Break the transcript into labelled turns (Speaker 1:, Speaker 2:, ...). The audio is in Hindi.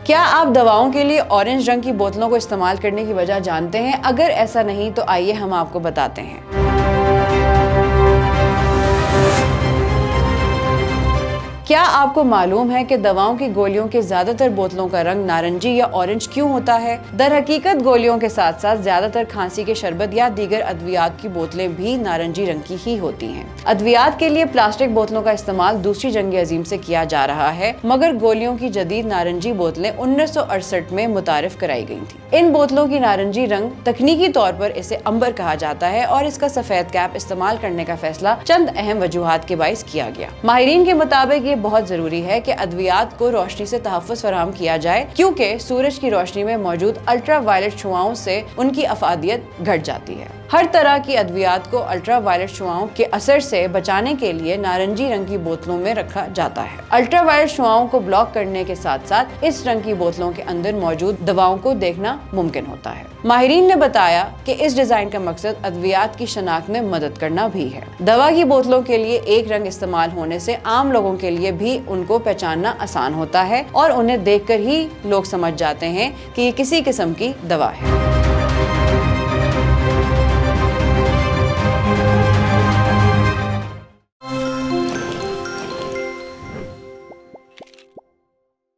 Speaker 1: क्या आप दवाओं के लिए ऑरेंज रंग की बोतलों को इस्तेमाल करने की वजह जानते हैं? अगर ऐसा नहीं तो आइए हम आपको बताते हैं। क्या आपको मालूम है कि दवाओं की गोलियों के ज्यादातर बोतलों का रंग नारंगी या ऑरेंज क्यों होता है? दरहकीकत गोलियों के साथ साथ ज्यादातर खांसी के शरबत या दीगर अद्वियात की बोतलें भी नारंगी रंग की ही होती हैं। अद्वियात के लिए प्लास्टिक बोतलों का इस्तेमाल दूसरी जंग अजीम से किया जा रहा है, मगर गोलियों की जदीद नारंगी बोतलें 1968 में मुतारिफ कराई गई थी। इन बोतलों की नारंगी रंग तकनीकी तौर पर इसे अंबर कहा जाता है और इसका सफेद कैप इस्तेमाल करने का फैसला चंद अहम वजूहात के बाइस किया गया। माहिरीन के मुताबिक बहुत जरूरी है कि अद्वियात को रोशनी से तहफ़्फ़ुज़ फराहम किया जाए, क्योंकि सूरज की रोशनी में मौजूद अल्ट्रा वायलेट शुआओं से उनकी अफादियत घट जाती है। हर तरह की अद्वियात को अल्ट्रा वायलेट शुआओं के असर से बचाने के लिए नारंगी रंग की बोतलों में रखा जाता है। अल्ट्रा वायलेट शुआओं को ब्लॉक करने के साथ साथ इस रंग की बोतलों के अंदर मौजूद दवाओं को देखना मुमकिन होता है। माहिरीन ने बताया कि इस डिजाइन का मकसद अद्वियात की शनाख्त में मदद करना भी है। दवा की बोतलों के लिए एक रंग इस्तेमाल होने से आम लोगों के लिए भी उनको पहचानना आसान होता है और उन्हें देखकर ही लोग समझ जाते हैं कि ये किसी किस्म की दवा है।